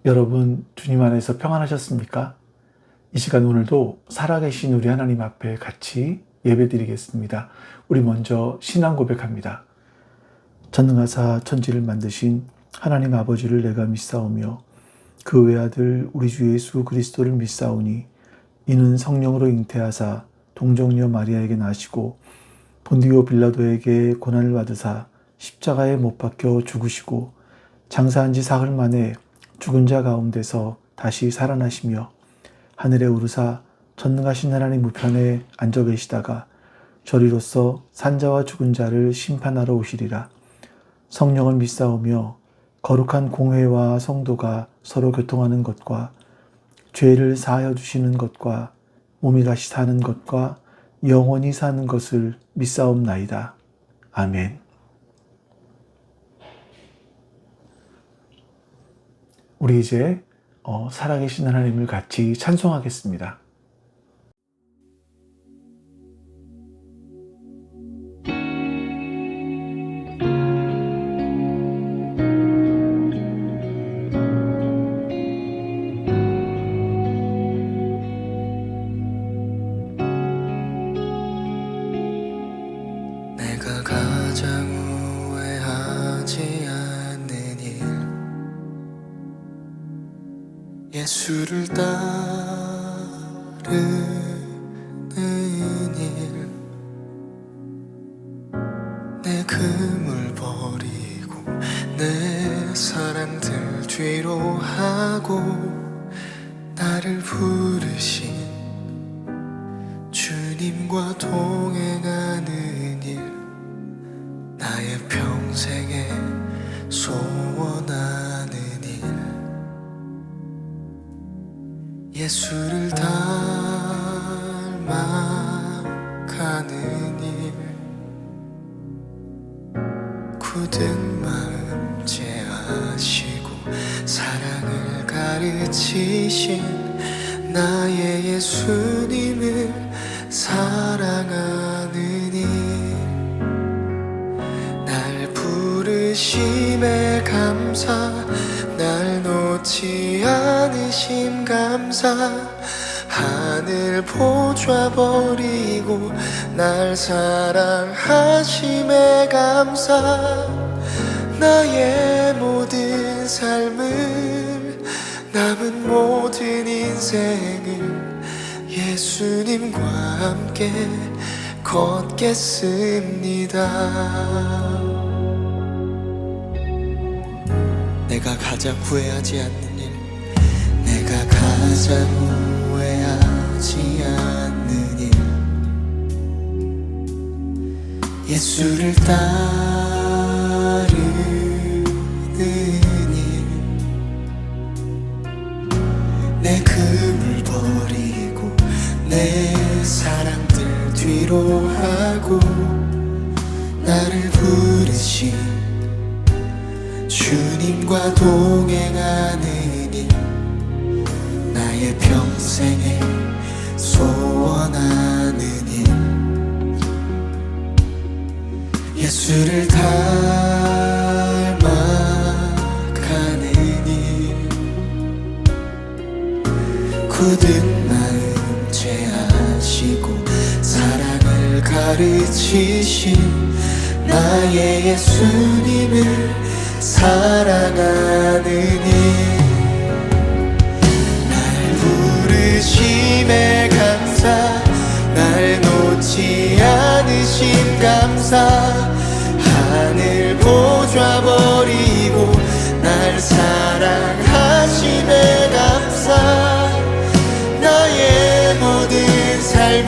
여러분, 주님 안에서 평안하셨습니까? 이 시간 오늘도 살아계신 우리 하나님 앞에 같이 예배드리겠습니다. 우리 먼저 신앙 고백합니다. 전능하사 천지를 만드신 하나님 아버지를 내가 믿사오며 그 외아들 우리 주 예수 그리스도를 믿사오니 이는 성령으로 잉태하사 동정녀 마리아에게 나시고 본디오 빌라도에게 고난을 받으사 십자가에 못 박혀 죽으시고 장사한 지 사흘 만에 죽은 자 가운데서 다시 살아나시며 하늘에 오르사 전능하신 하나님 우편에 앉아 계시다가 저리로서 산자와 죽은 자를 심판하러 오시리라. 성령을 믿사오며 거룩한 공회와 성도가 서로 교통하는 것과 죄를 사하여 주시는 것과 몸이 다시 사는 것과 영원히 사는 것을 믿사옵나이다. 아멘. 우리 이제 살아계신 하나님을 같이 찬송하겠습니다. 내가 가장 후회하지 않는 일, 예수를 따르는 일, 내 금을 버리고 내 사랑들 뒤로 하고 나를 부르신 주님과 동행하는 일, 나의 평생에 소원하는 일, 예수를 닮아가는 일, 굳은 마음 제하시고 사랑을 가르치신 나의 예수님을 사랑하는 일, 날 부르심에 감사, 날 놓지 않으심 감사, 하늘 보좌 버리고 날 사랑하심에 감사, 나의 모든 삶을, 남은 모든 인생을 예수님과 함께 걷겠습니다. 내가 가장 후회하지 않는 일, 내가 가장 후회하지 않는 일, 예수를 따르는 일, 내 금을 버리고 내 사랑들 뒤로 하고 나를 부르신 주님과 동행하는 일, 나의 평생에 소원하는 일, 예수를 닮아가는 일, 굳은 마음 제하시고 사랑을 가르치신 나의 예수님을 사랑하는 일, 날 부르심에 감사, 날 놓지 않으심 감사, 하늘 보좌 버리고 날 사랑하심에 감사, 나의 모든 삶을,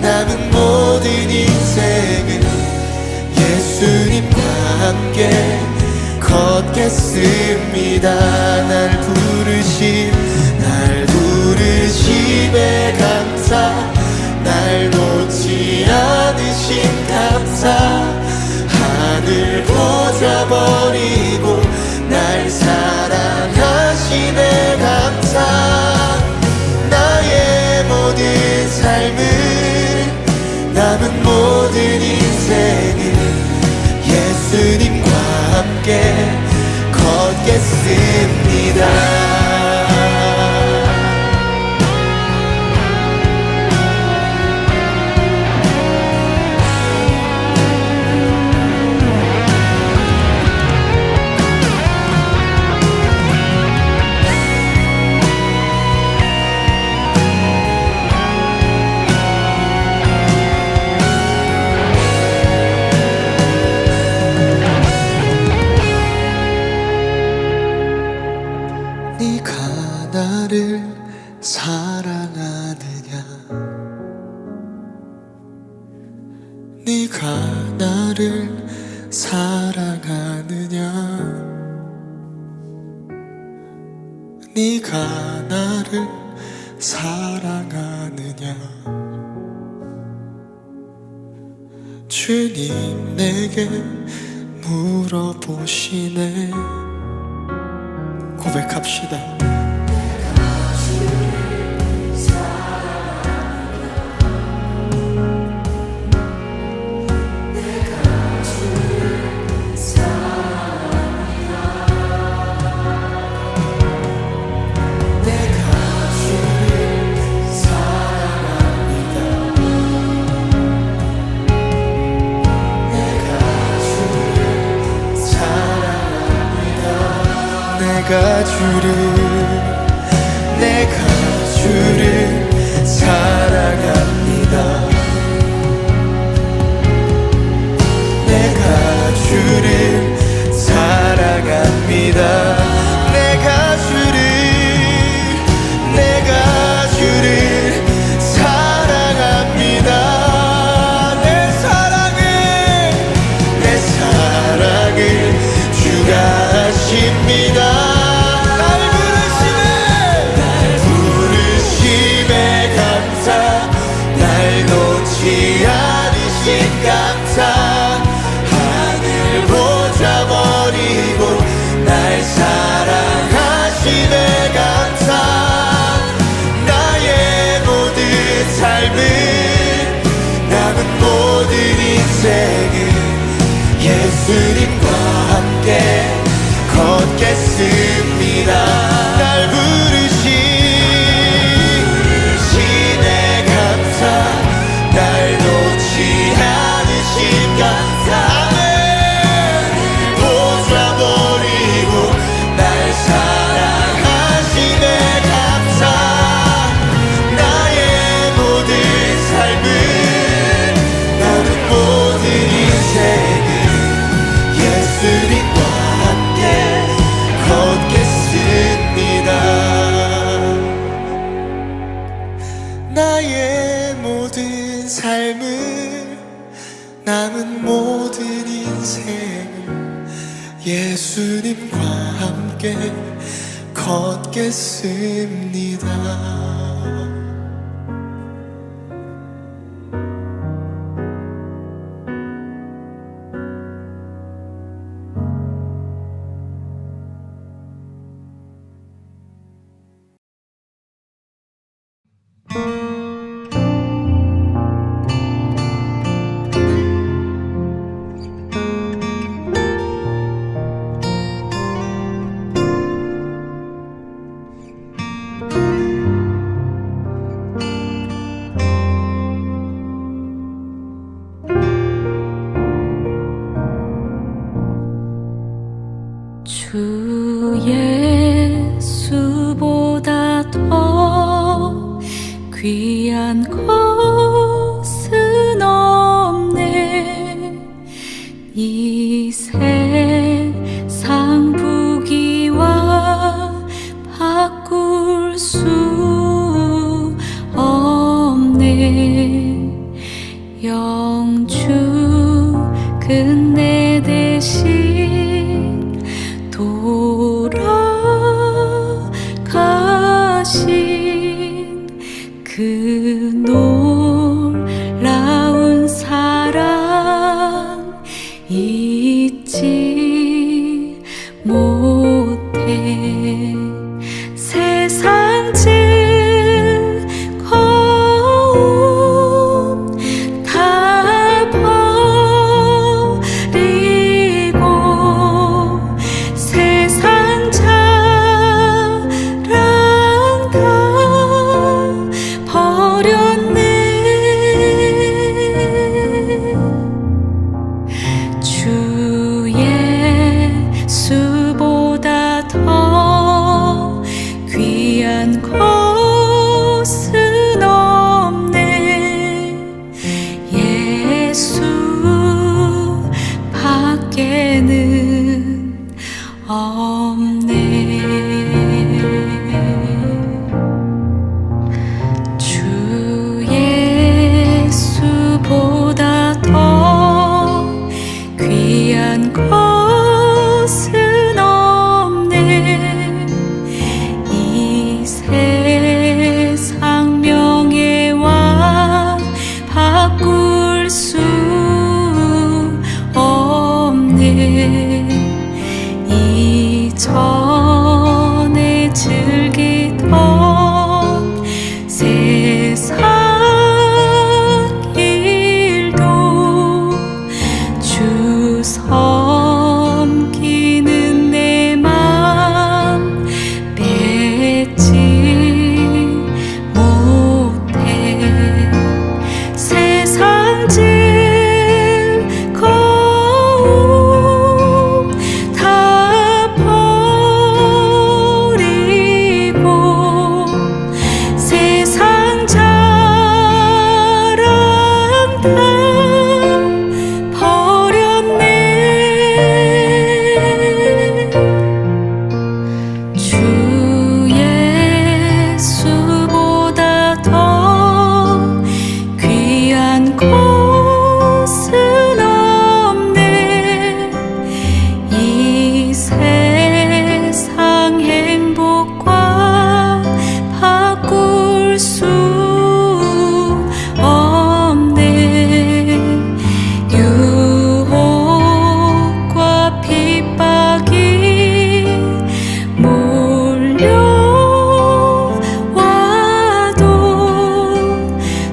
남은 모든 인생을 예수님과 함께 걷겠습니다. 날 부르심에 감사, 날 놓지 않으신 감사, 하늘 보좌 버리고 날 사랑하심에 감사, 나의 모든 삶을, 남은 모든 인생을 예수님과 함께 걷겠습니다. 네가 나를 사랑하느냐 네가 나를 사랑하느냐 네가 나를 사랑하느냐 주님 내게 물어보시네 고백합시다. 내가 주를 사랑합니다. 내가 주를 사랑합니다. 내가 주를 사랑합니다. 내 사랑을 주가 하십니다. 하늘 보좌 버리고 날 사랑하시네 감사. 나의 모든 삶은 남은 모든 인생은 예수님과 함께 걷겠습니다. 날 부르시네 감사. 날 놓지 않으신 감사. 보좌 버리고 날 사랑하시네 감사. 나의 모든 삶은 남은 모든 인생은 예수님과 함께 걷겠습니다. 나의 모든 삶을 남은 모든 인생을 예수님과 함께 걷겠습니다. 주 예수보다 더 귀한 것은 없네. 이 세상 부귀와 바꿀 수 없네. 영주 끝내 대신 돌아가신 그 놀라운 사랑 잊지 못해. 세상 즐거움 다 버리고 세상 잘 이전에 즐기던 세상 일도 주 섬기는 내 맘 뺏지 못해. 세상 즐거움 다 버리고 세상 자랑 다 버렸네. 주 예수보다 더 귀한 곳은 없네. 이 세상 행복과 바꿀 수 없네. 유혹과 핍박이 몰려와도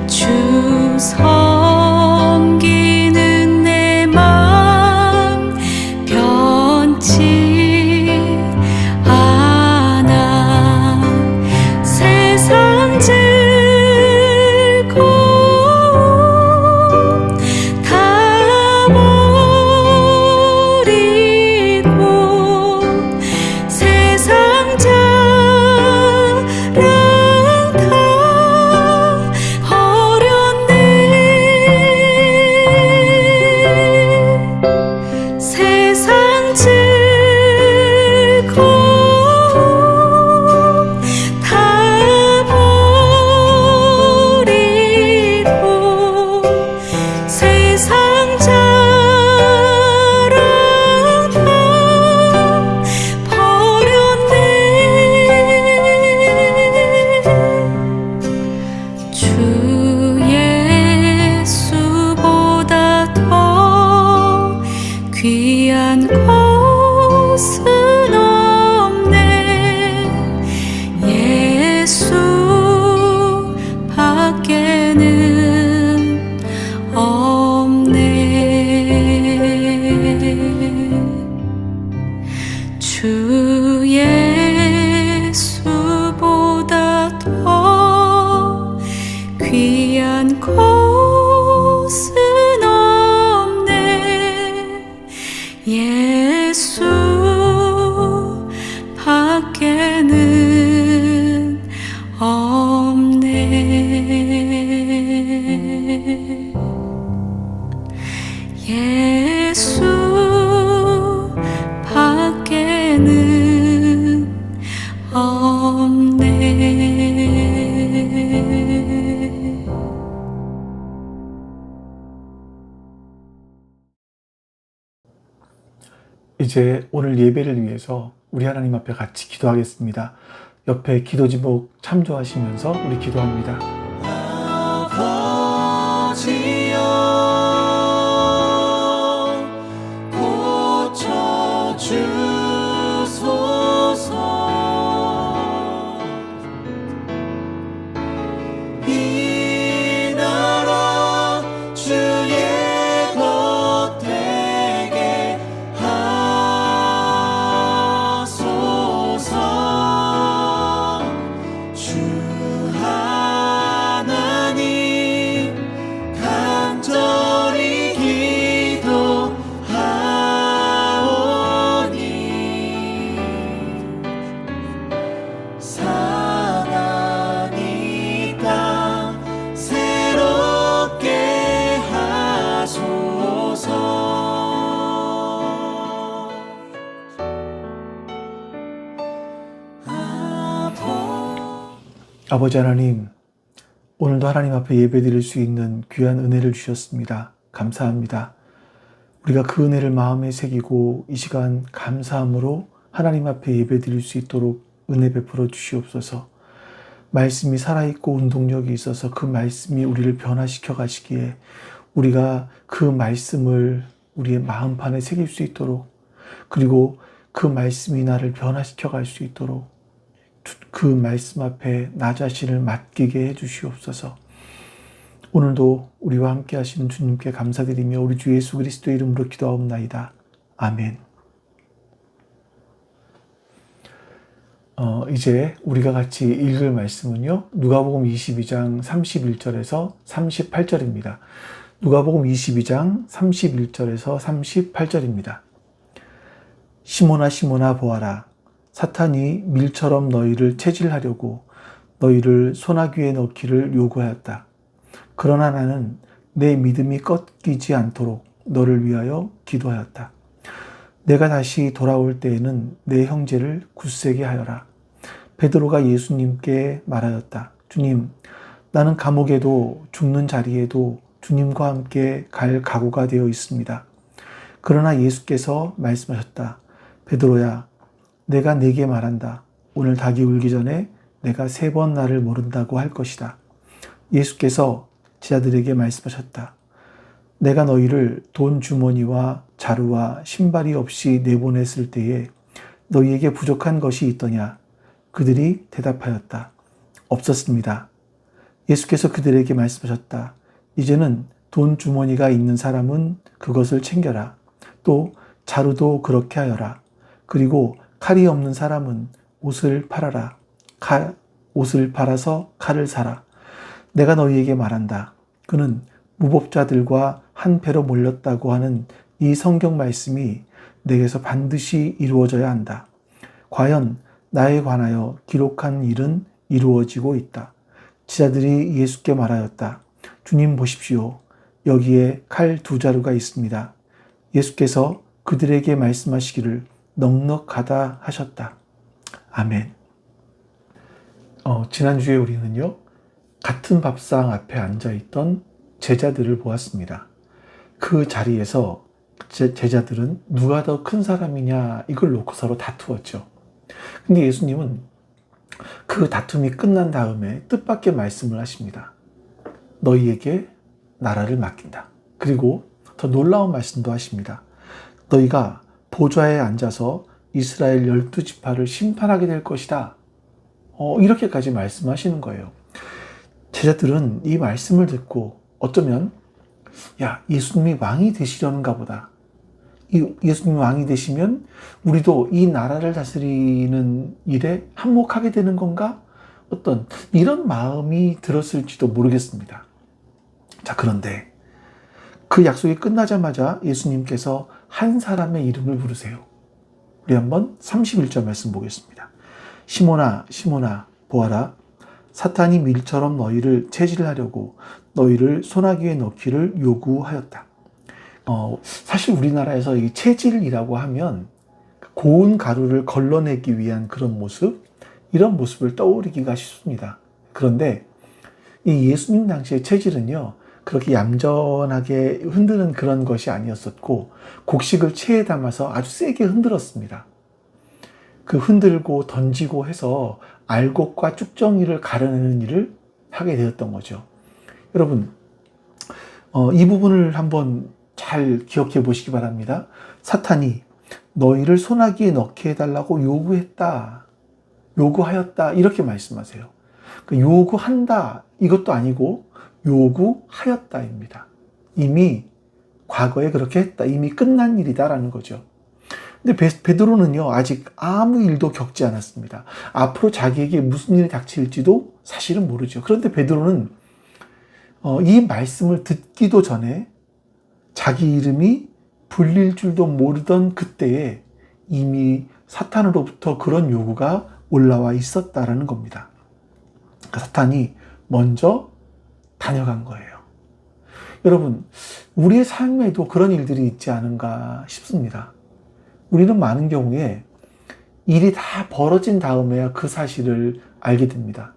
주 섬기는 내 맘 변치 않아. 세상 즐거움 다 버리고 세상 자랑 다 버렸네. 세상 즐거움 다 버리고 세상 자랑 다 버렸네. 주 예수보다 더 귀한 곳은 없네. 예수 밖에는 없네. 주 예수보다 더 귀한 곳은 없네. 예수 밖에는 없네. 예수 밖에는 없네. 이제 오늘 예배를 위해서 우리 하나님 앞에 같이 기도하겠습니다. 옆에 기도 제목 참조하시면서 우리 기도합니다. 아버지여 고쳐주소서. 이 나라 주의 것 되게 하소서. 주 하나님 간절히 기도하오니 사랑 이 땅 새롭게 하소서. 아버지 하나님, 오늘도 하나님 앞에 예배드릴 수 있는 귀한 은혜를 주셨습니다. 감사합니다. 우리가 그 은혜를 마음에 새기고 이 시간 감사함으로 하나님 앞에 예배드릴 수 있도록 은혜 베풀어 주시옵소서. 말씀이 살아있고 운동력이 있어서 그 말씀이 우리를 변화시켜 가시기에 우리가 그 말씀을 우리의 마음판에 새길 수 있도록, 그리고 그 말씀이 나를 변화시켜 갈 수 있도록 그 말씀 앞에 나 자신을 맡기게 해 주시옵소서. 오늘도 우리와 함께 하시는 주님께 감사드리며 우리 주 예수 그리스도의 이름으로 기도하옵나이다. 아멘. 이제 우리가 같이 읽을 말씀은요, 누가복음 22장 31절에서 38절입니다. 누가복음 22장 31절에서 38절입니다. 시몬아 시몬아 보아라. 사탄이 밀처럼 너희를 체질하려고 너희를 소나귀에 넣기를 요구하였다. 그러나 나는 내 믿음이 꺾이지 않도록 너를 위하여 기도하였다. 내가 다시 돌아올 때에는 내 형제를 굳세게 하여라. 베드로가 예수님께 말하였다. 주님, 나는 감옥에도 죽는 자리에도 주님과 함께 갈 각오가 되어 있습니다. 그러나 예수께서 말씀하셨다. 베드로야, 내가 네게 말한다. 오늘 닭이 울기 전에 내가 3번 나를 모른다고 할 것이다. 예수께서 제자들에게 말씀하셨다. 내가 너희를 돈 주머니와 자루와 신발이 없이 내보냈을 때에 너희에게 부족한 것이 있더냐? 그들이 대답하였다. 없었습니다. 예수께서 그들에게 말씀하셨다. 이제는 돈 주머니가 있는 사람은 그것을 챙겨라. 또 자루도 그렇게 하여라. 그리고 칼이 없는 사람은 옷을 팔아라. 옷을 팔아서 칼을 사라. 내가 너희에게 말한다. 그는 무법자들과 한 패로 몰렸다고 하는 이 성경 말씀이 내게서 반드시 이루어져야 한다. 과연 나에 관하여 기록한 일은 이루어지고 있다. 제자들이 예수께 말하였다. 주님 보십시오. 여기에 칼 2자루가 있습니다. 예수께서 그들에게 말씀하시기를 넉넉하다 하셨다. 아멘. 지난주에 우리는요, 같은 밥상 앞에 앉아있던 제자들을 보았습니다. 그 자리에서 제자들은 누가 더 큰 사람이냐 이걸 놓고 서로 다투었죠. 근데 예수님은 그 다툼이 끝난 다음에 뜻밖의 말씀을 하십니다. 너희에게 나라를 맡긴다. 그리고 더 놀라운 말씀도 하십니다. 너희가 보좌에 앉아서 이스라엘 12지파를 심판하게 될 것이다. 이렇게까지 말씀하시는 거예요. 제자들은 이 말씀을 듣고 어쩌면 예수님이 왕이 되시려는가 보다. 예수님이 왕이 되시면 우리도 이 나라를 다스리는 일에 한몫하게 되는 건가? 어떤 이런 마음이 들었을지도 모르겠습니다. 자, 그런데 그 약속이 끝나자마자 예수님께서 한 사람의 이름을 부르세요. 우리 한번 31절 말씀 보겠습니다. 시몬아 시몬아 보아라. 사탄이 밀처럼 너희를 체질하려고 너희를 소나기에 넣기를 요구하였다. 사실 우리나라에서 이 체질이라고 하면 고운 가루를 걸러내기 위한 그런 모습, 이런 모습을 떠올리기가 쉽습니다. 그런데 이 예수님 당시의 체질은요, 그렇게 얌전하게 흔드는 그런 것이 아니었었고, 곡식을 체에 담아서 아주 세게 흔들었습니다. 그 흔들고 던지고 해서 알곡과 쭉정이를 가려내는 일을 하게 되었던 거죠. 여러분, 이 부분을 한번 잘 기억해 보시기 바랍니다. 사탄이 너희를 소나기에 넣게 해달라고 요구하였다 이렇게 말씀하세요. 요구한다 이것도 아니고 요구하였다입니다. 이미 과거에 그렇게 했다, 이미 끝난 일이다라는 거죠. 근데 베드로는요, 아직 아무 일도 겪지 않았습니다. 앞으로 자기에게 무슨 일이 닥칠지도 사실은 모르죠. 그런데 베드로는 이 말씀을 듣기도 전에 자기 이름이 불릴 줄도 모르던 그때에 이미 사탄으로부터 그런 요구가 올라와 있었다라는 겁니다. 사탄이 먼저 다녀간 거예요. 여러분, 우리의 삶에도 그런 일들이 있지 않은가 싶습니다. 우리는 많은 경우에 일이 다 벌어진 다음에야 그 사실을 알게 됩니다.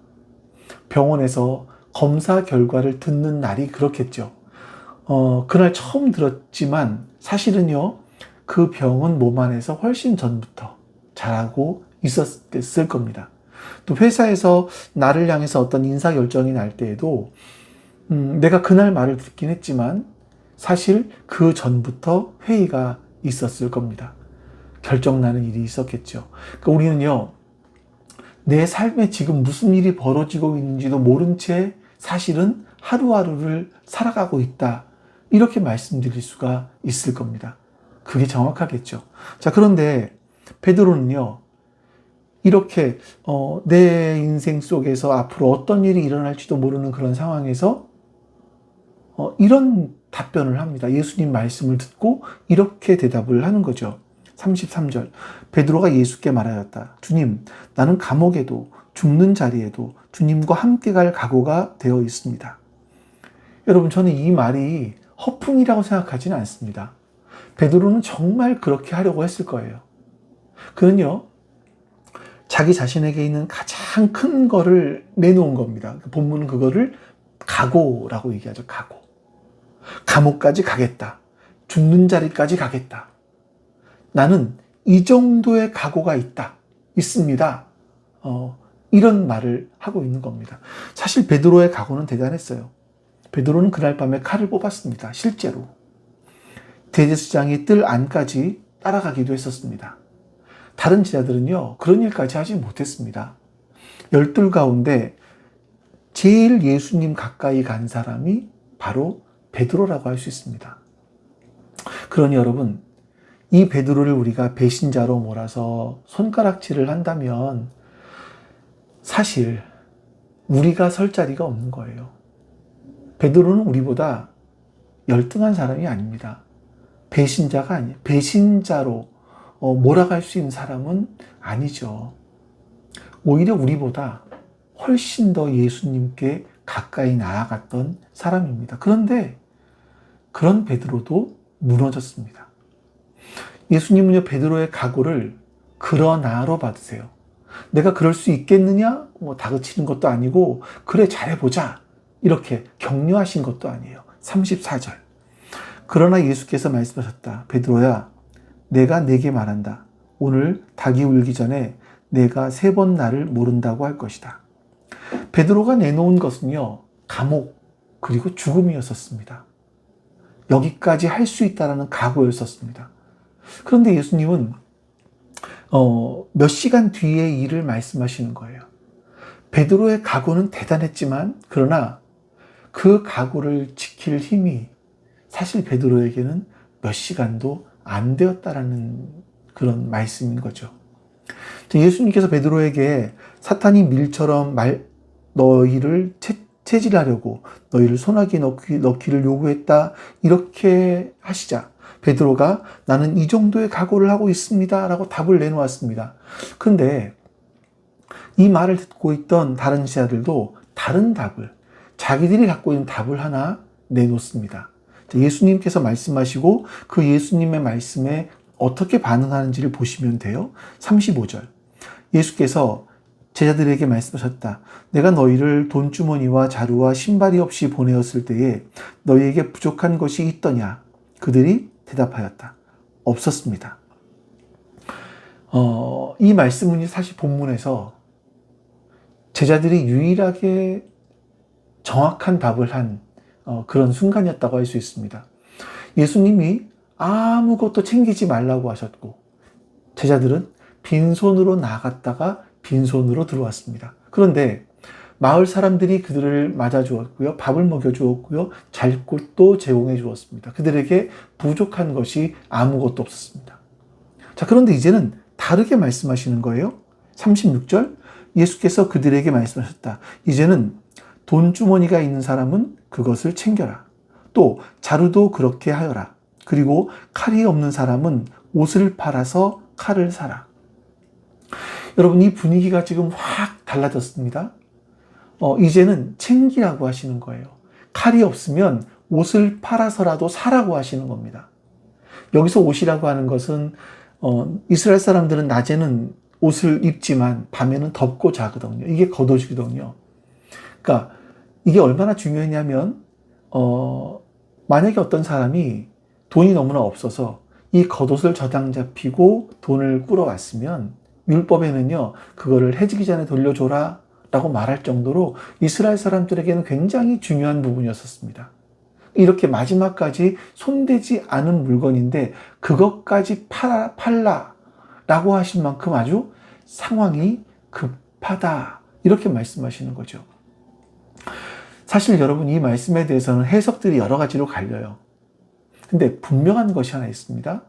병원에서 검사 결과를 듣는 날이 그렇겠죠. 그날 처음 들었지만 사실은요, 그 병은 몸 안에서 훨씬 전부터 잘하고 있었을 겁니다. 또 회사에서 나를 향해서 어떤 인사결정이 날 때에도 내가 그날 말을 듣긴 했지만 사실 그 전부터 회의가 있었을 겁니다. 결정나는 일이 있었겠죠. 그러니까 우리는요, 내 삶에 지금 무슨 일이 벌어지고 있는지도 모른 채 사실은 하루하루를 살아가고 있다. 이렇게 말씀드릴 수가 있을 겁니다. 그게 정확하겠죠. 자, 그런데 베드로는요, 이렇게 내 인생 속에서 앞으로 어떤 일이 일어날지도 모르는 그런 상황에서 이런 답변을 합니다. 예수님 말씀을 듣고 이렇게 대답을 하는 거죠. 33절. 베드로가 예수께 말하였다. 주님, 나는 감옥에도 죽는 자리에도 주님과 함께 갈 각오가 되어 있습니다. 여러분, 저는 이 말이 허풍이라고 생각하지는 않습니다. 베드로는 정말 그렇게 하려고 했을 거예요. 그는요, 자기 자신에게 있는 가장 큰 거를 내놓은 겁니다. 본문은 그거를 각오라고 얘기하죠. 각오. 감옥까지 가겠다. 죽는 자리까지 가겠다. 나는 이 정도의 각오가 있습니다. 이런 말을 하고 있는 겁니다. 사실 베드로의 각오는 대단했어요. 베드로는 그날 밤에 칼을 뽑았습니다. 실제로. 대제사장이 뜰 안까지 따라가기도 했었습니다. 다른 제자들은요, 그런 일까지 하지 못했습니다. 12 가운데 제일 예수님 가까이 간 사람이 바로 베드로라고 할 수 있습니다. 그러니 여러분, 이 베드로를 우리가 배신자로 몰아서 손가락질을 한다면 사실 우리가 설 자리가 없는 거예요. 베드로는 우리보다 열등한 사람이 아닙니다. 배신자가 아니에요. 배신자로 몰아갈 수 있는 사람은 아니죠. 오히려 우리보다 훨씬 더 예수님께 가까이 나아갔던 사람입니다. 그런데 그런 베드로도 무너졌습니다. 예수님은요, 베드로의 각오를 그러나로 받으세요. 내가 그럴 수 있겠느냐? 다그치는 것도 아니고, 그래, 잘해보자. 이렇게 격려하신 것도 아니에요. 34절. 그러나 예수께서 말씀하셨다. 베드로야, 내가 네게 말한다. 오늘 닭이 울기 전에 내가 3번 나를 모른다고 할 것이다. 베드로가 내놓은 것은요, 감옥, 그리고 죽음이었었습니다. 여기까지 할 수 있다라는 각오였었습니다. 그런데 예수님은 몇 시간 뒤의 일을 말씀하시는 거예요. 베드로의 각오는 대단했지만, 그러나 그 각오를 지킬 힘이 사실 베드로에게는 몇 시간도 안 되었다라는 그런 말씀인 거죠. 예수님께서 베드로에게 사탄이 밀처럼 너희를 체질하려고 너희를 소나기에 넣기를 요구했다, 이렇게 하시자 베드로가 나는 이 정도의 각오를 하고 있습니다 라고 답을 내놓았습니다. 그런데 이 말을 듣고 있던 다른 제자들도 다른 답을, 자기들이 갖고 있는 답을 하나 내놓습니다. 예수님께서 말씀하시고 그 예수님의 말씀에 어떻게 반응하는지를 보시면 돼요. 35절. 예수께서 제자들에게 말씀하셨다. 내가 너희를 돈주머니와 자루와 신발이 없이 보내었을 때에 너희에게 부족한 것이 있더냐? 그들이 대답하였다. 없었습니다. 이 말씀은 사실 본문에서 제자들이 유일하게 정확한 답을 한 그런 순간이었다고 할 수 있습니다. 예수님이 아무것도 챙기지 말라고 하셨고, 제자들은 빈손으로 나갔다가 빈손으로 들어왔습니다. 그런데 마을 사람들이 그들을 맞아주었고요, 밥을 먹여주었고요, 잘 곳도 제공해 주었습니다. 그들에게 부족한 것이 아무것도 없었습니다. 자, 그런데 이제는 다르게 말씀하시는 거예요. 36절. 예수께서 그들에게 말씀하셨다. 이제는 돈주머니가 있는 사람은 그것을 챙겨라. 또 자루도 그렇게 하여라. 그리고 칼이 없는 사람은 옷을 팔아서 칼을 사라. 여러분, 이 분위기가 지금 확 달라졌습니다. 이제는 챙기라고 하시는 거예요. 칼이 없으면 옷을 팔아서라도 사라고 하시는 겁니다. 여기서 옷이라고 하는 것은 이스라엘 사람들은 낮에는 옷을 입지만 밤에는 덮고 자거든요. 이게 겉옷이거든요. 그러니까 이게 얼마나 중요했냐면 만약에 어떤 사람이 돈이 너무나 없어서 이 겉옷을 저당 잡히고 돈을 꾸러왔으면 율법에는요, 그거를 해지기 전에 돌려줘라 라고 말할 정도로 이스라엘 사람들에게는 굉장히 중요한 부분이었습니다. 이렇게 마지막까지 손대지 않은 물건인데 그것까지 팔라라고 하신 만큼 아주 상황이 급하다. 이렇게 말씀하시는 거죠. 사실 여러분 이 말씀에 대해서는 해석들이 여러 가지로 갈려요. 근데 분명한 것이 하나 있습니다.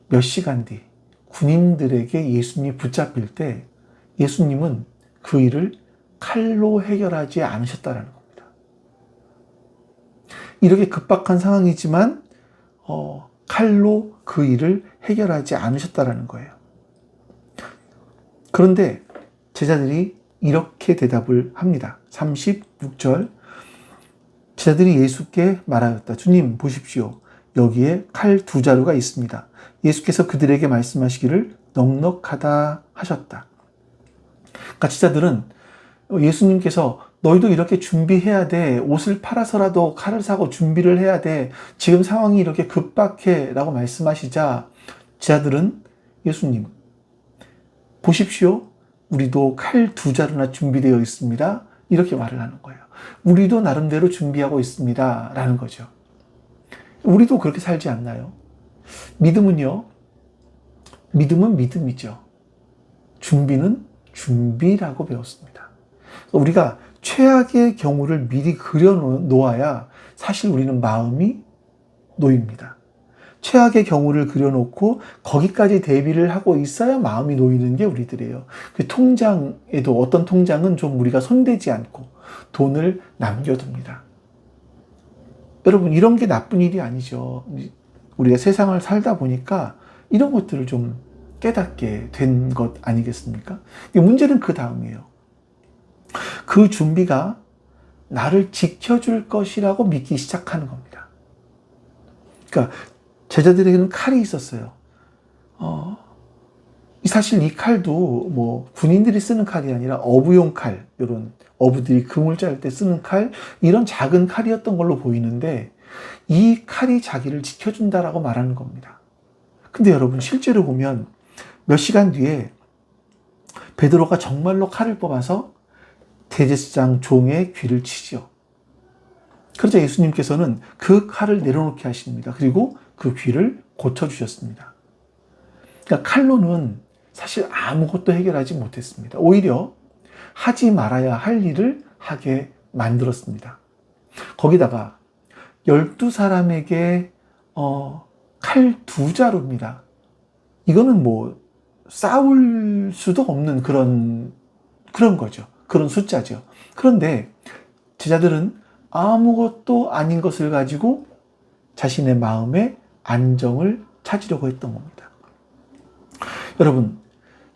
몇 시간 뒤 군인들에게 예수님이 붙잡힐 때 예수님은 그 일을 칼로 해결하지 않으셨다는 겁니다. 이렇게 급박한 상황이지만 칼로 그 일을 해결하지 않으셨다는 거예요. 그런데 제자들이 이렇게 대답을 합니다. 36절 제자들이 예수께 말하였다. 주님 보십시오. 여기에 칼 2자루가 있습니다. 예수께서 그들에게 말씀하시기를 넉넉하다 하셨다. 그러니까 제자들은 예수님께서 너희도 이렇게 준비해야 돼. 옷을 팔아서라도 칼을 사고 준비를 해야 돼. 지금 상황이 이렇게 급박해 라고 말씀하시자 제자들은 예수님 보십시오. 우리도 칼 2자루나 준비되어 있습니다. 이렇게 말을 하는 거예요. 우리도 나름대로 준비하고 있습니다. 라는 거죠. 우리도 그렇게 살지 않나요? 믿음은요. 믿음은 믿음이죠. 준비는 준비라고 배웠습니다. 우리가 최악의 경우를 미리 그려놓아야 사실 우리는 마음이 놓입니다. 최악의 경우를 그려놓고 거기까지 대비를 하고 있어야 마음이 놓이는 게 우리들이에요. 그 통장에도 어떤 통장은 좀 우리가 손대지 않고 돈을 남겨둡니다. 여러분 이런 게 나쁜 일이 아니죠. 우리가 세상을 살다 보니까 이런 것들을 좀 깨닫게 된 것 아니겠습니까? 문제는 그 다음이에요. 그 준비가 나를 지켜줄 것이라고 믿기 시작하는 겁니다. 그러니까 제자들에게는 칼이 있었어요. 사실 이 칼도 뭐 군인들이 쓰는 칼이 아니라 어부용 칼, 이런 어부들이 금을 짤 때 쓰는 칼, 이런 작은 칼이었던 걸로 보이는데 이 칼이 자기를 지켜준다라고 말하는 겁니다. 근데 여러분 실제로 보면 몇 시간 뒤에 베드로가 정말로 칼을 뽑아서 대제사장 종의 귀를 치죠. 그러자 예수님께서는 그 칼을 내려놓게 하십니다. 그리고 그 귀를 고쳐주셨습니다. 그러니까 칼로는 사실 아무것도 해결하지 못했습니다. 오히려 하지 말아야 할 일을 하게 만들었습니다. 거기다가 12사람에게 칼 2자루입니다. 이거는 뭐 싸울 수도 없는 그런 거죠. 그런 숫자죠. 그런데 제자들은 아무것도 아닌 것을 가지고 자신의 마음의 안정을 찾으려고 했던 겁니다. 여러분,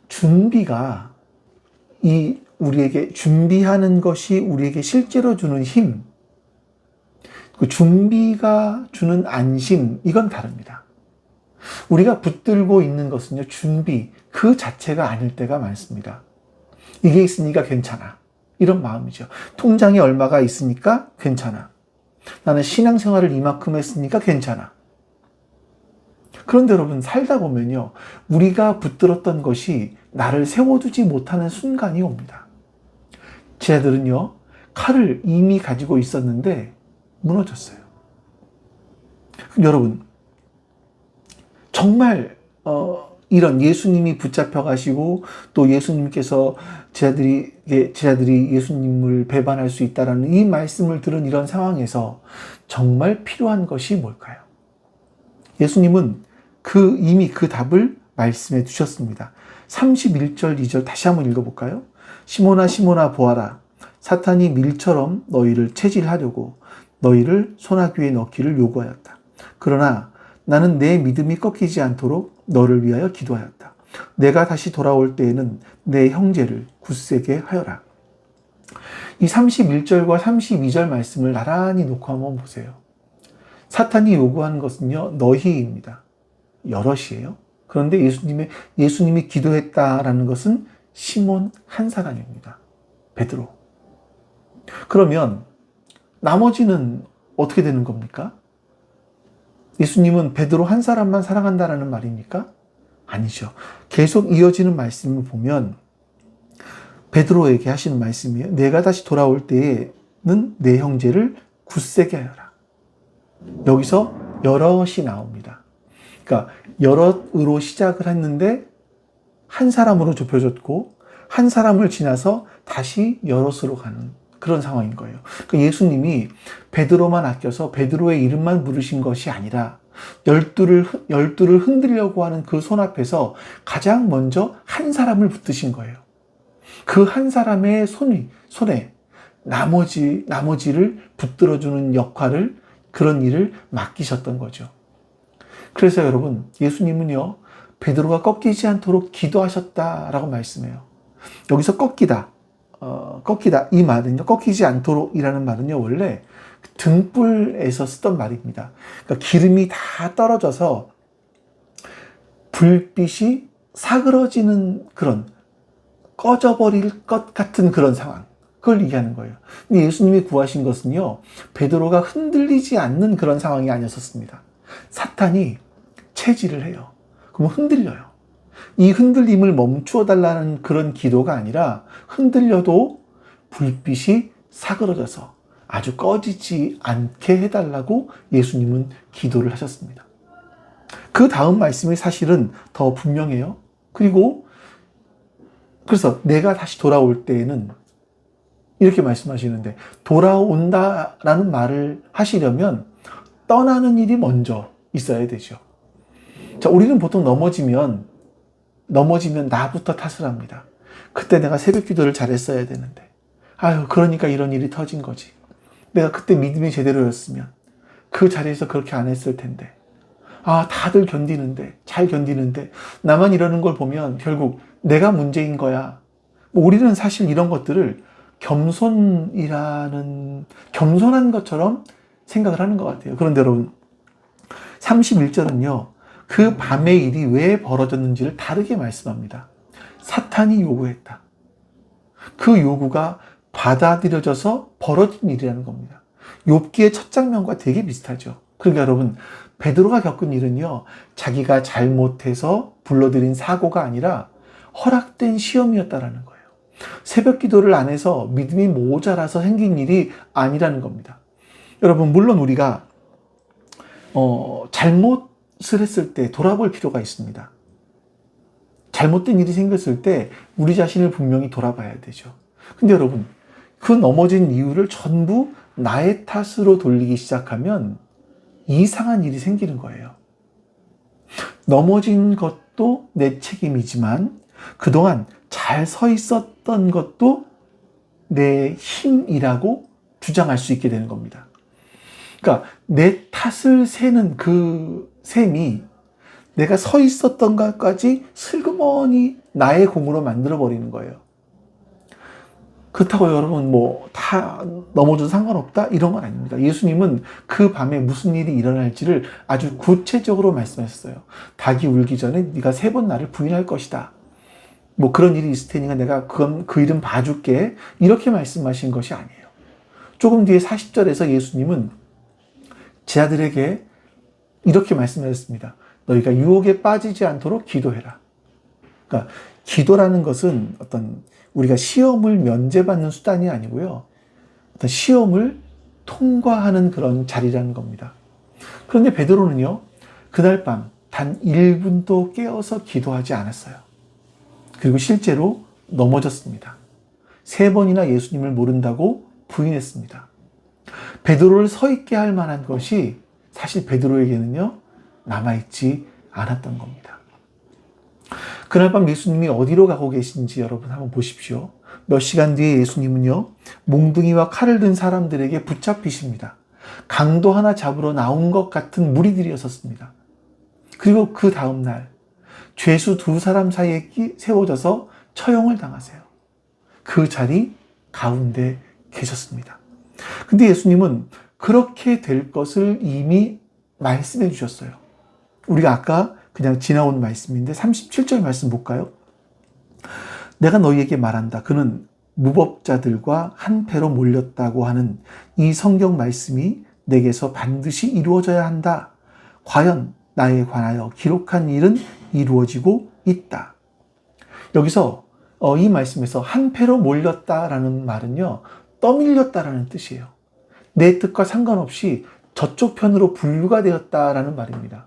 준비가 우리에게 준비하는 것이 우리에게 실제로 주는 힘, 그 준비가 주는 안심, 이건 다릅니다. 우리가 붙들고 있는 것은요, 준비 그 자체가 아닐 때가 많습니다. 이게 있으니까 괜찮아. 이런 마음이죠. 통장에 얼마가 있으니까 괜찮아. 나는 신앙생활을 이만큼 했으니까 괜찮아. 그런데 여러분 살다 보면요, 우리가 붙들었던 것이 나를 세워두지 못하는 순간이 옵니다. 제자들은요, 칼을 이미 가지고 있었는데 무너졌어요. 여러분, 정말 이런 예수님이 붙잡혀 가시고 또 예수님께서 제자들이 예수님을 배반할 수 있다라는 이 말씀을 들은 이런 상황에서 정말 필요한 것이 뭘까요? 예수님은 이미 그 답을 말씀해 주셨습니다. 31절 2절 다시 한번 읽어볼까요? 시몬아 시몬아 보아라. 사탄이 밀처럼 너희를 체질하려고 너희를 소나귀에 넣기를 요구하였다. 그러나 나는 내 믿음이 꺾이지 않도록 너를 위하여 기도하였다. 내가 다시 돌아올 때에는 내 형제를 굳세게 하여라. 이 31절과 32절 말씀을 나란히 놓고 한번 보세요. 사탄이 요구하는 것은요, 너희입니다. 여럿이에요. 그런데 예수님이 기도했다라는 것은 시몬 한 사람입니다. 베드로. 그러면 나머지는 어떻게 되는 겁니까? 예수님은 베드로 한 사람만 사랑한다라는 말입니까? 아니죠. 계속 이어지는 말씀을 보면 베드로에게 하시는 말씀이에요. 내가 다시 돌아올 때에는 내 형제를 굳세게 하여라. 여기서 여럿이 나옵니다. 그러니까 여럿으로 시작을 했는데 한 사람으로 좁혀졌고 한 사람을 지나서 다시 여럿으로 가는 그런 상황인 거예요. 그러니까 예수님이 베드로만 아껴서 베드로의 이름만 부르신 것이 아니라 열두를 흔들려고 하는 그 손 앞에서 가장 먼저 한 사람을 붙드신 거예요. 그 한 사람의 손에 나머지를 붙들어주는 역할을, 그런 일을 맡기셨던 거죠. 그래서 여러분, 예수님은요, 베드로가 꺾이지 않도록 기도하셨다라고 말씀해요. 여기서 꺾이다 이 말은요, 꺾이지 않도록이라는 말은요, 원래 등불에서 쓰던 말입니다. 그러니까 기름이 다 떨어져서 불빛이 사그러지는 그런, 꺼져버릴 것 같은 그런 상황, 그걸 얘기하는 거예요. 근데 예수님이 구하신 것은요, 베드로가 흔들리지 않는 그런 상황이 아니었었습니다. 사탄이 체질을 해요. 그럼 흔들려요. 이 흔들림을 멈추어 달라는 그런 기도가 아니라 흔들려도 불빛이 사그러져서 아주 꺼지지 않게 해달라고 예수님은 기도를 하셨습니다. 그 다음 말씀이 사실은 더 분명해요. 그래서 내가 다시 돌아올 때에는 이렇게 말씀하시는데, 돌아온다라는 말을 하시려면 떠나는 일이 먼저 있어야 되죠. 자, 우리는 보통 넘어지면 나부터 탓을 합니다. 그때 내가 새벽 기도를 잘했어야 되는데, 그러니까 이런 일이 터진 거지. 내가 그때 믿음이 제대로였으면 그 자리에서 그렇게 안 했을 텐데. 다들 잘 견디는데 나만 이러는 걸 보면 결국 내가 문제인 거야. 우리는 사실 이런 것들을 겸손한 것처럼 생각을 하는 것 같아요. 그런데 여러분, 31절은요, 그 밤의 일이 왜 벌어졌는지를 다르게 말씀합니다. 사탄이 요구했다. 그 요구가 받아들여져서 벌어진 일이라는 겁니다. 욥기의 첫 장면과 되게 비슷하죠. 그러니까 여러분, 베드로가 겪은 일은요, 자기가 잘못해서 불러들인 사고가 아니라 허락된 시험이었다라는 거예요. 새벽 기도를 안 해서 믿음이 모자라서 생긴 일이 아니라는 겁니다. 여러분, 물론 우리가 잘못을 했을 때 돌아볼 필요가 있습니다. 잘못된 일이 생겼을 때 우리 자신을 분명히 돌아봐야 되죠. 근데 여러분, 그 넘어진 이유를 전부 나의 탓으로 돌리기 시작하면 이상한 일이 생기는 거예요. 넘어진 것도 내 책임이지만 그동안 잘 서 있었던 것도 내 힘이라고 주장할 수 있게 되는 겁니다. 그러니까 내 탓을 세는 그 셈이 내가 서 있었던 것까지 슬그머니 나의 공으로 만들어버리는 거예요. 그렇다고 여러분 다 넘어져도 상관없다? 이런 건 아닙니다. 예수님은 그 밤에 무슨 일이 일어날지를 아주 구체적으로 말씀하셨어요. 닭이 울기 전에 네가 3번 나를 부인할 것이다. 그런 일이 있을 테니까 내가 그 일은 봐줄게. 이렇게 말씀하신 것이 아니에요. 조금 뒤에 40절에서 예수님은 제 아들에게 이렇게 말씀하셨습니다. 너희가 유혹에 빠지지 않도록 기도해라. 그러니까 기도라는 것은 우리가 시험을 면제받는 수단이 아니고요. 시험을 통과하는 그런 자리라는 겁니다. 그런데 베드로는요, 그날 밤 단 1분도 깨어서 기도하지 않았어요. 그리고 실제로 넘어졌습니다. 3번이나 예수님을 모른다고 부인했습니다. 베드로를 서 있게 할 만한 것이 사실 베드로에게는요, 남아있지 않았던 겁니다. 그날 밤 예수님이 어디로 가고 계신지 여러분 한번 보십시오. 몇 시간 뒤에 예수님은요, 몽둥이와 칼을 든 사람들에게 붙잡히십니다. 강도 하나 잡으러 나온 것 같은 무리들이었었습니다. 그리고 그 다음날 죄수 2사람 사이에 세워져서 처형을 당하세요. 그 자리 가운데 계셨습니다. 근데 예수님은 그렇게 될 것을 이미 말씀해 주셨어요. 우리가 아까 그냥 지나온 말씀인데 37절 말씀 볼까요? 내가 너희에게 말한다. 그는 무법자들과 한패로 몰렸다고 하는 이 성경 말씀이 내게서 반드시 이루어져야 한다. 과연 나에 관하여 기록한 일은 이루어지고 있다. 여기서 이 말씀에서 한패로 몰렸다라는 말은요, 떠밀렸다라는 뜻이에요. 내 뜻과 상관없이 저쪽 편으로 분류가 되었다라는 말입니다.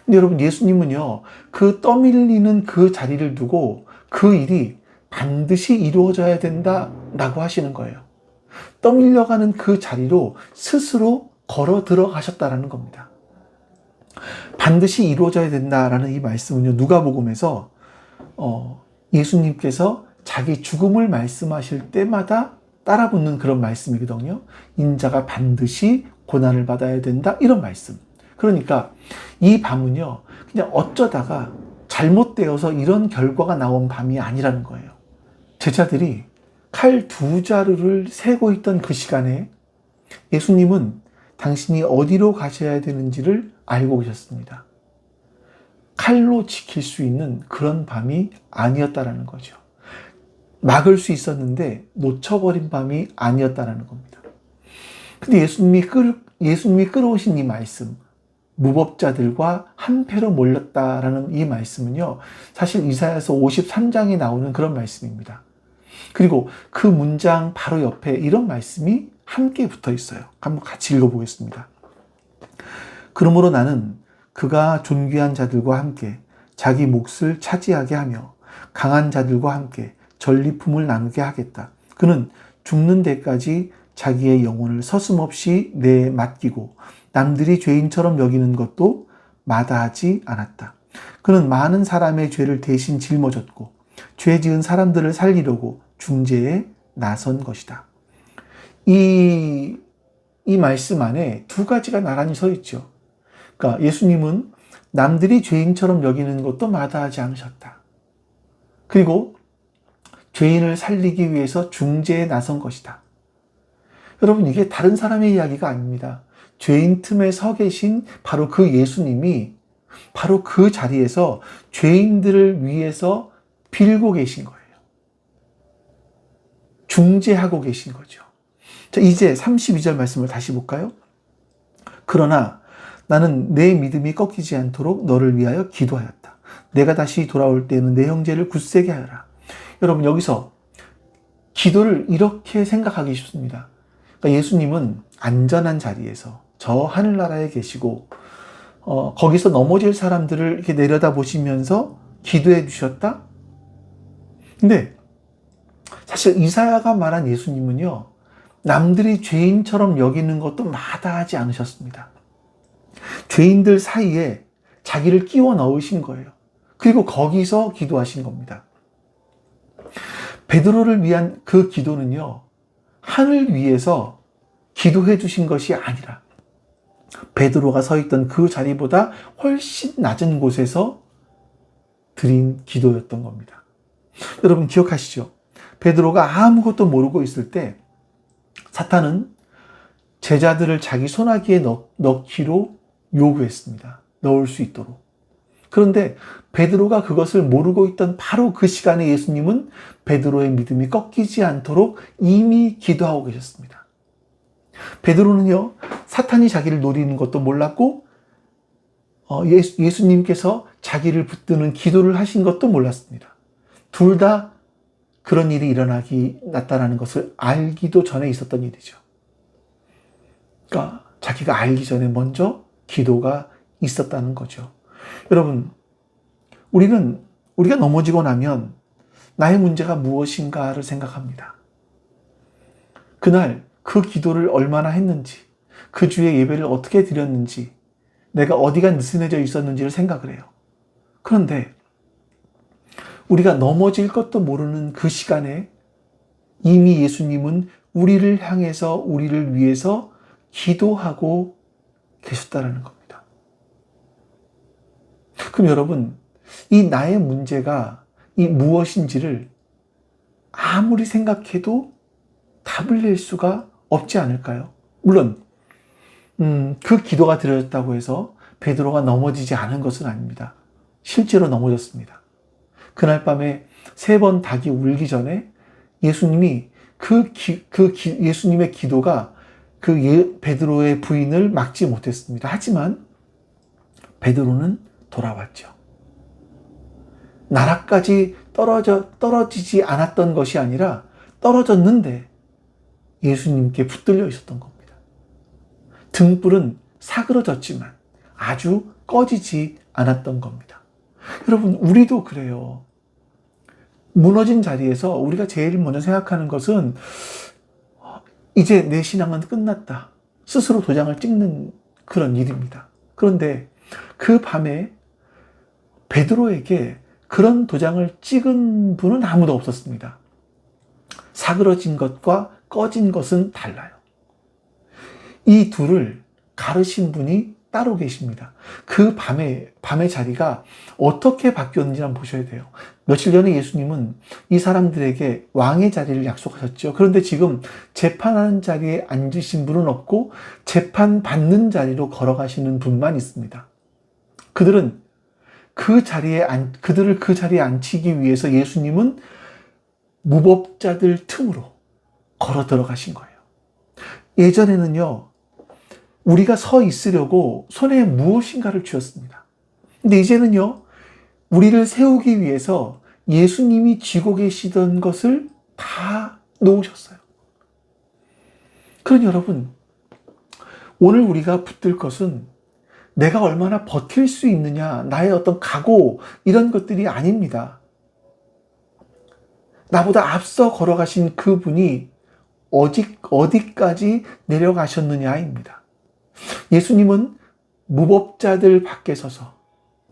근데 여러분, 예수님은요, 그 떠밀리는 그 자리를 두고 그 일이 반드시 이루어져야 된다라고 하시는 거예요. 떠밀려가는 그 자리로 스스로 걸어 들어가셨다라는 겁니다. 반드시 이루어져야 된다라는 이 말씀은요, 누가복음에서 예수님께서 자기 죽음을 말씀하실 때마다 따라붙는 그런 말씀이거든요. 인자가 반드시 고난을 받아야 된다, 이런 말씀. 그러니까 이 밤은요, 그냥 어쩌다가 잘못되어서 이런 결과가 나온 밤이 아니라는 거예요. 제자들이 칼 2자루를 세고 있던 그 시간에 예수님은 당신이 어디로 가셔야 되는지를 알고 계셨습니다. 칼로 지킬 수 있는 그런 밤이 아니었다라는 거죠. 막을 수 있었는데 놓쳐버린 밤이 아니었다라는 겁니다. 근데 예수님이 끌어오신 이 말씀, 무법자들과 한패로 몰렸다라는 이 말씀은요, 사실 이사야서 53장에 나오는 그런 말씀입니다. 그리고 그 문장 바로 옆에 이런 말씀이 함께 붙어 있어요. 한번 같이 읽어보겠습니다. 그러므로 나는 그가 존귀한 자들과 함께 자기 몫을 차지하게 하며 강한 자들과 함께 전리품을 나누게 하겠다. 그는 죽는 데까지 자기의 영혼을 서슴없이 내에 맡기고 남들이 죄인처럼 여기는 것도 마다하지 않았다. 그는 많은 사람의 죄를 대신 짊어졌고 죄 지은 사람들을 살리려고 중재에 나선 것이다. 이 말씀 안에 두 가지가 나란히 서 있죠. 그러니까 예수님은 남들이 죄인처럼 여기는 것도 마다하지 않으셨다. 그리고 죄인을 살리기 위해서 중재에 나선 것이다. 여러분, 이게 다른 사람의 이야기가 아닙니다. 죄인 틈에 서 계신 바로 그 예수님이 바로 그 자리에서 죄인들을 위해서 빌고 계신 거예요. 중재하고 계신 거죠. 자, 이제 32절 말씀을 다시 볼까요? 그러나 나는 내 믿음이 꺾이지 않도록 너를 위하여 기도하였다. 내가 다시 돌아올 때는 내 형제를 굳세게 하여라. 여러분, 여기서 기도를 이렇게 생각하기 쉽습니다. 그러니까 예수님은 안전한 자리에서 저 하늘나라에 계시고 거기서 넘어질 사람들을 이렇게 내려다 보시면서 기도해 주셨다? 근데 사실 이사야가 말한 예수님은요, 남들이 죄인처럼 여기는 것도 마다하지 않으셨습니다. 죄인들 사이에 자기를 끼워 넣으신 거예요. 그리고 거기서 기도하신 겁니다. 베드로를 위한 그 기도는요, 하늘 위에서 기도해 주신 것이 아니라 베드로가 서 있던 그 자리보다 훨씬 낮은 곳에서 드린 기도였던 겁니다. 여러분 기억하시죠? 베드로가 아무것도 모르고 있을 때 사탄은 제자들을 자기 소나기에 넣기로 요구했습니다. 넣을 수 있도록. 그런데 베드로가 그것을 모르고 있던 바로 그 시간에 예수님은 베드로의 믿음이 꺾이지 않도록 이미 기도하고 계셨습니다. 베드로는요, 사탄이 자기를 노리는 것도 몰랐고 예수님께서 자기를 붙드는 기도를 하신 것도 몰랐습니다. 둘 다 그런 일이 났다라는 것을 알기도 전에 있었던 일이죠. 그러니까 자기가 알기 전에 먼저 기도가 있었다는 거죠. 여러분, 우리가 넘어지고 나면 나의 문제가 무엇인가를 생각합니다. 그날 그 기도를 얼마나 했는지, 그 주의 예배를 어떻게 드렸는지, 내가 어디가 느슨해져 있었는지를 생각을 해요. 그런데 우리가 넘어질 것도 모르는 그 시간에 이미 예수님은 우리를 향해서 우리를 위해서 기도하고 계셨다는 겁니다. 그럼 여러분, 이 나의 문제가 이 무엇인지를 아무리 생각해도 답을 낼 수가 없지 않을까요? 물론 그 기도가 드려졌다고 해서 베드로가 넘어지지 않은 것은 아닙니다. 실제로 넘어졌습니다. 그날 밤에 3번 닭이 울기 전에 예수님이 예수님의 기도가 베드로의 부인을 막지 못했습니다. 하지만 베드로는 돌아왔죠. 나라까지 떨어지지 않았던 것이 아니라 떨어졌는데 예수님께 붙들려 있었던 겁니다. 등불은 사그러졌지만 아주 꺼지지 않았던 겁니다. 여러분, 우리도 그래요. 무너진 자리에서 우리가 제일 먼저 생각하는 것은 이제 내 신앙은 끝났다. 스스로 도장을 찍는 그런 일입니다. 그런데 그 밤에 베드로에게 그런 도장을 찍은 분은 아무도 없었습니다. 사그러진 것과 꺼진 것은 달라요. 이 둘을 가르신 분이 따로 계십니다. 그 밤의 자리가 어떻게 바뀌었는지 한번 보셔야 돼요. 며칠 전에 예수님은 이 사람들에게 왕의 자리를 약속하셨죠. 그런데 지금 재판하는 자리에 앉으신 분은 없고 재판받는 자리로 걸어가시는 분만 있습니다. 그들을 그 자리에 앉히기 위해서 예수님은 무법자들 틈으로 걸어 들어가신 거예요. 예전에는요, 우리가 서 있으려고 손에 무엇인가를 쥐었습니다. 근데 이제는요, 우리를 세우기 위해서 예수님이 쥐고 계시던 것을 다 놓으셨어요. 그러니 여러분, 오늘 우리가 붙들 것은 내가 얼마나 버틸 수 있느냐, 나의 어떤 각오, 이런 것들이 아닙니다. 나보다 앞서 걸어가신 그분이 어디까지 내려가셨느냐입니다. 예수님은 무법자들 밖에 서서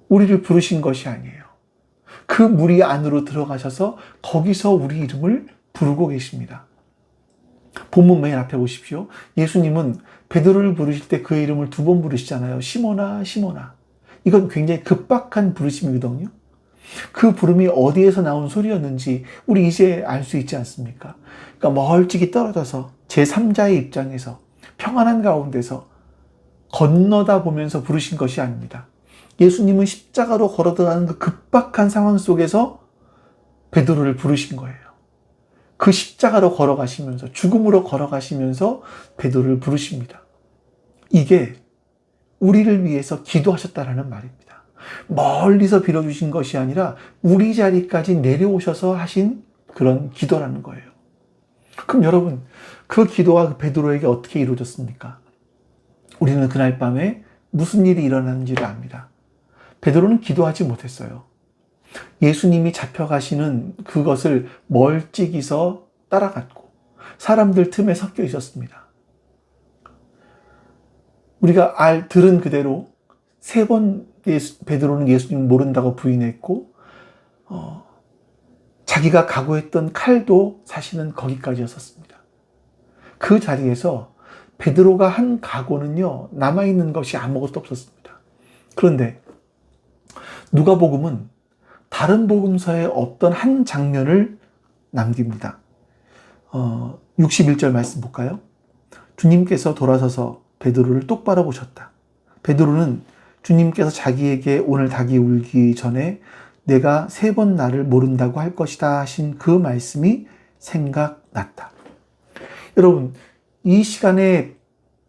우리를 부르신 것이 아니에요. 그 무리 안으로 들어가셔서 거기서 우리 이름을 부르고 계십니다. 본문 맨 앞에 보십시오. 예수님은 베드로를 부르실 때 그의 이름을 2번 부르시잖아요. 시몬아, 시몬아. 이건 굉장히 급박한 부르심이거든요. 그 부름이 어디에서 나온 소리였는지 우리 이제 알 수 있지 않습니까? 그러니까 멀찍이 떨어져서 제3자의 입장에서 평안한 가운데서 건너다 보면서 부르신 것이 아닙니다. 예수님은 십자가로 걸어 들어가는 그 급박한 상황 속에서 베드로를 부르신 거예요. 그 십자가로 걸어가시면서, 죽음으로 걸어가시면서 베드로를 부르십니다. 이게 우리를 위해서 기도하셨다라는 말입니다. 멀리서 빌어주신 것이 아니라 우리 자리까지 내려오셔서 하신 그런 기도라는 거예요. 그럼 여러분, 그 기도가 베드로에게 어떻게 이루어졌습니까? 우리는 그날 밤에 무슨 일이 일어났는지를 압니다. 베드로는 기도하지 못했어요. 예수님이 잡혀가시는 그것을 멀찍이서 따라갔고 사람들 틈에 섞여 있었습니다. 우리가 들은 그대로 3번 베드로는 예수님을 모른다고 부인했고 자기가 각오했던 칼도 사실은 거기까지였었습니다. 그 자리에서 베드로가 한 각오는요, 남아있는 것이 아무것도 없었습니다. 그런데 누가복음은 다른 복음서에 없던 한 장면을 남깁니다. 61절 말씀 볼까요? 주님께서 돌아서서 베드로를 똑바로 보셨다. 베드로는 주님께서 자기에게 오늘 닭이 울기 전에 내가 3번 나를 모른다고 할 것이다 하신 그 말씀이 생각났다. 여러분, 이 시간에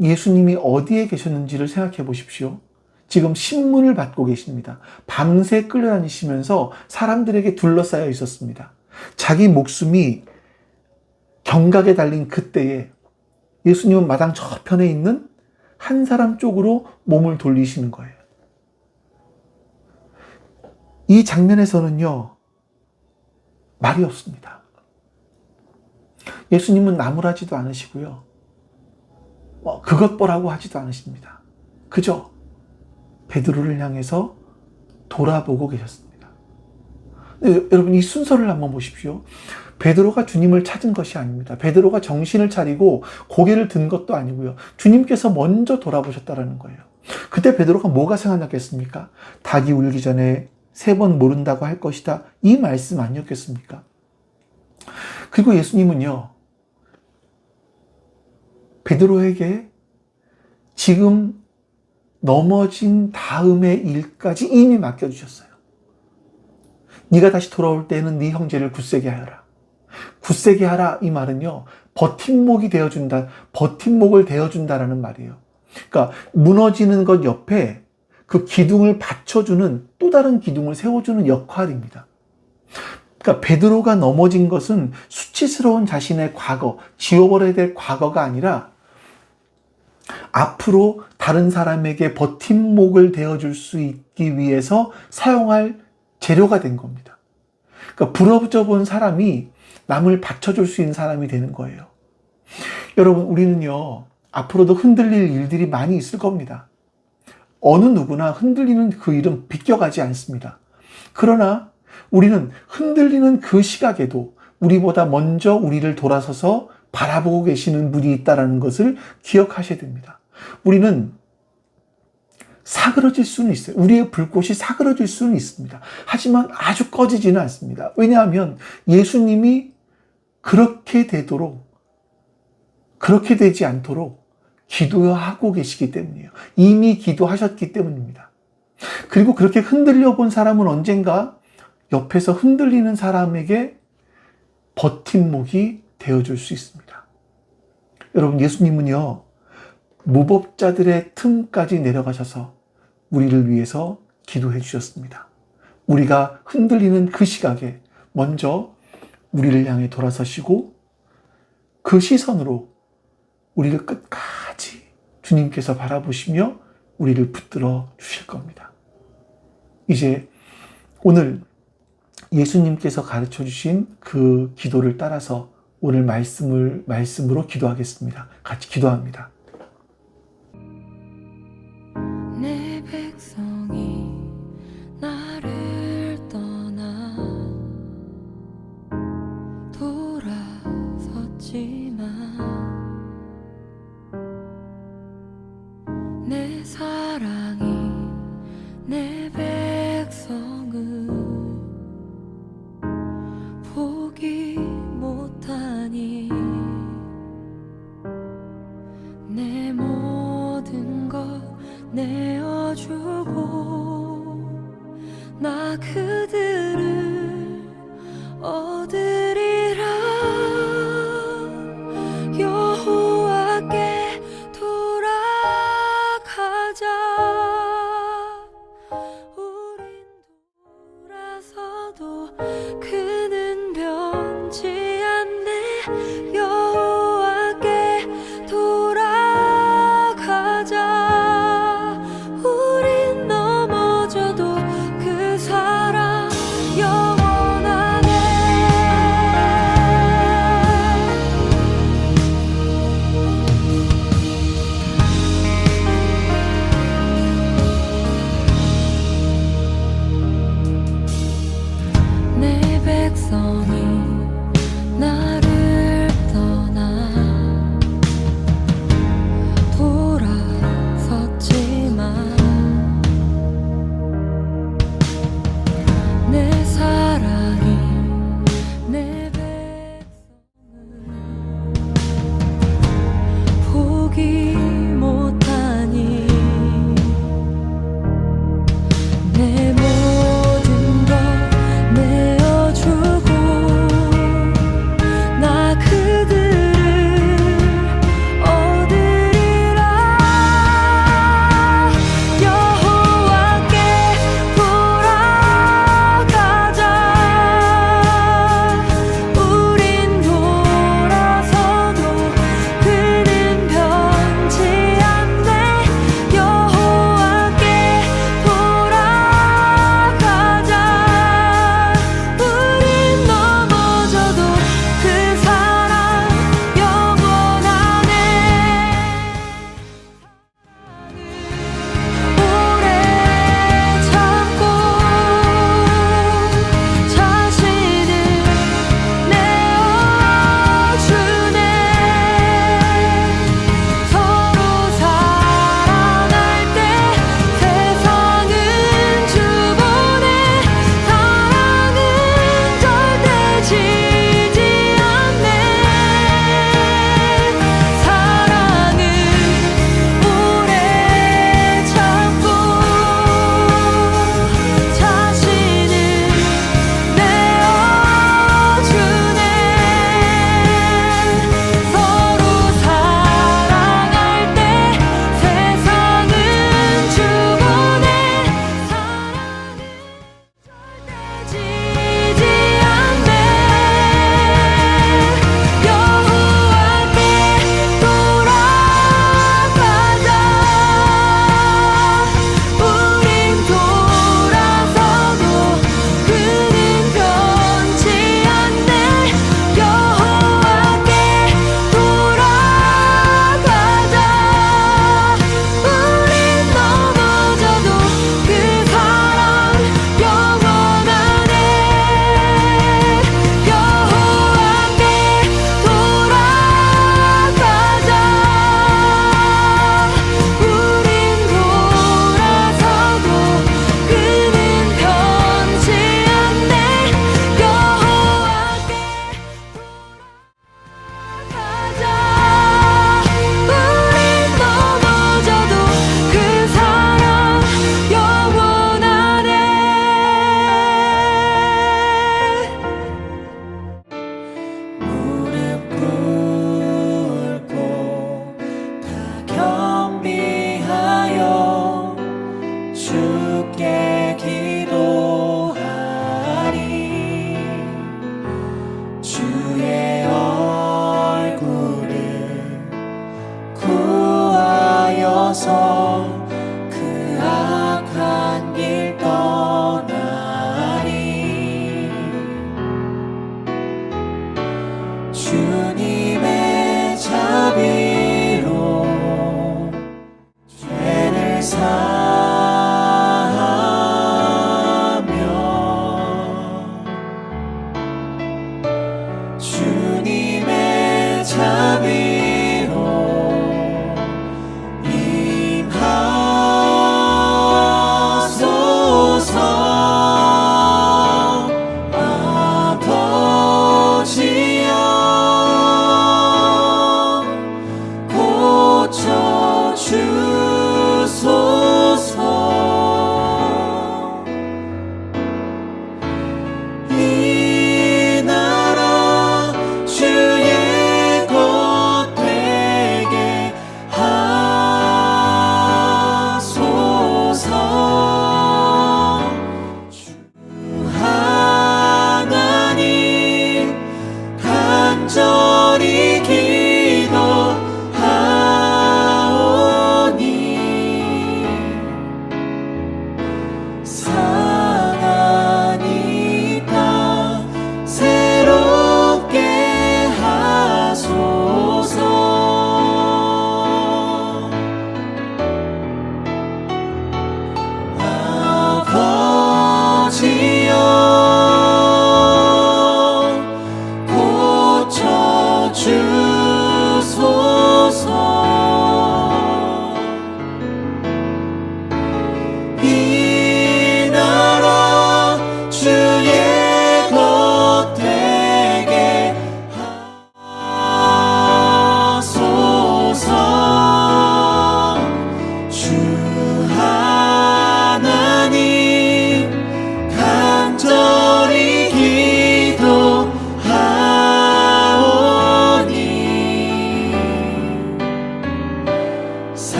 예수님이 어디에 계셨는지를 생각해 보십시오. 지금 신문을 받고 계십니다. 밤새 끌려다니시면서 사람들에게 둘러싸여 있었습니다. 자기 목숨이 경각에 달린 그때에 예수님은 마당 저편에 있는 한 사람 쪽으로 몸을 돌리시는 거예요. 이 장면에서는요, 말이 없습니다. 예수님은 나무라지도 않으시고요. 그것 보라고 하지도 않으십니다. 그저 베드로를 향해서 돌아보고 계셨습니다. 여러분, 이 순서를 한번 보십시오. 베드로가 주님을 찾은 것이 아닙니다. 베드로가 정신을 차리고 고개를 든 것도 아니고요. 주님께서 먼저 돌아보셨다라는 거예요. 그때 베드로가 뭐가 생각났겠습니까? 닭이 울기 전에 3번 모른다고 할 것이다. 이 말씀 아니었겠습니까? 그리고 예수님은요, 베드로에게 지금 넘어진 다음의 일까지 이미 맡겨주셨어요. 네가 다시 돌아올 때는 네 형제를 굳세게 하여라. 굳세게 하라, 이 말은요, 버팀목이 되어준다, 버팀목을 되어준다라는 말이에요. 그러니까 무너지는 것 옆에 그 기둥을 받쳐주는, 또 다른 기둥을 세워주는 역할입니다. 그러니까 베드로가 넘어진 것은 수치스러운 자신의 과거, 지워버려야 될 과거가 아니라 앞으로 다른 사람에게 버팀목을 되어줄 수 있기 위해서 사용할 재료가 된 겁니다. 그러니까 부러져 본 사람이 남을 받쳐줄 수 있는 사람이 되는 거예요. 여러분, 우리는요, 앞으로도 흔들릴 일들이 많이 있을 겁니다. 어느 누구나 흔들리는 그 일은 비껴가지 않습니다. 그러나 우리는 흔들리는 그 시각에도 우리보다 먼저 우리를 돌아서서 바라보고 계시는 분이 있다는 것을 기억하셔야 됩니다. 우리는 사그러질 수는 있어요. 우리의 불꽃이 사그러질 수는 있습니다. 하지만 아주 꺼지지는 않습니다. 왜냐하면 예수님이 그렇게 되지 않도록 기도하고 계시기 때문이에요. 이미 기도하셨기 때문입니다. 그리고 그렇게 흔들려 본 사람은 언젠가 옆에서 흔들리는 사람에게 버팀목이 되어줄 수 있습니다. 여러분, 예수님은요, 무법자들의 틈까지 내려가셔서 우리를 위해서 기도해 주셨습니다. 우리가 흔들리는 그 시각에 먼저 우리를 향해 돌아서시고 그 시선으로 우리를 끝까지 주님께서 바라보시며 우리를 붙들어 주실 겁니다. 이제 오늘 예수님께서 가르쳐 주신 그 기도를 따라서 오늘 말씀으로 기도하겠습니다. 같이 기도합니다. 내 백성이 나를 떠나 돌아섰지만 내 사랑이 내 백성을 포기 못하니 내 모든 것 내어주고 나 그들을 얻으리라. 여호와께 돌아가자. 우린 돌아서도 그는 변치 않네. 여호와께 돌아가자. 우린 넘어져도 그 사랑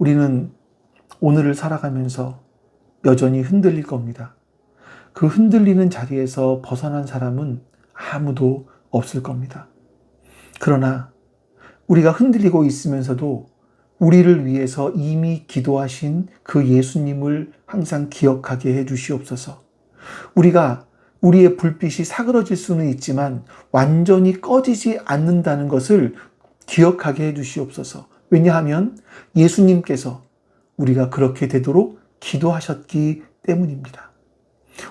우리는 오늘을 살아가면서 여전히 흔들릴 겁니다. 그 흔들리는 자리에서 벗어난 사람은 아무도 없을 겁니다. 그러나 우리가 흔들리고 있으면서도 우리를 위해서 이미 기도하신 그 예수님을 항상 기억하게 해 주시옵소서. 우리가 우리의 불빛이 사그러질 수는 있지만 완전히 꺼지지 않는다는 것을 기억하게 해 주시옵소서. 왜냐하면 예수님께서 우리가 그렇게 되도록 기도하셨기 때문입니다.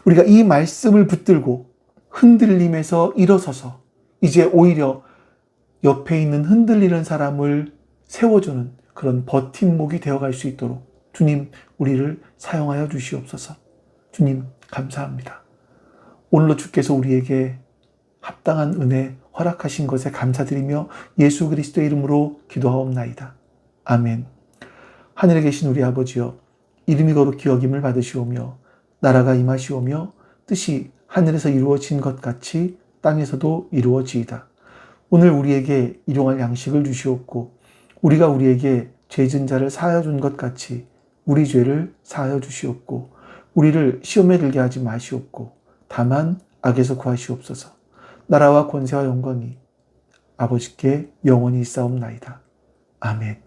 우리가 이 말씀을 붙들고 흔들림에서 일어서서 이제 오히려 옆에 있는 흔들리는 사람을 세워주는 그런 버팀목이 되어갈 수 있도록 주님, 우리를 사용하여 주시옵소서. 주님, 감사합니다. 오늘도 주께서 우리에게 합당한 은혜 허락하신 것에 감사드리며 예수 그리스도의 이름으로 기도하옵나이다. 아멘. 하늘에 계신 우리 아버지여, 이름이 거룩히 여김을 받으시오며 나라가 임하시오며 뜻이 하늘에서 이루어진 것 같이 땅에서도 이루어지이다. 오늘 우리에게 일용할 양식을 주시옵고 우리가 우리에게 죄진 자를 사하여 준 것 같이 우리 죄를 사하여 주시옵고 우리를 시험에 들게 하지 마시옵고 다만 악에서 구하시옵소서. 나라와 권세와 영광이 아버지께 영원히 있사옵나이다. 아멘.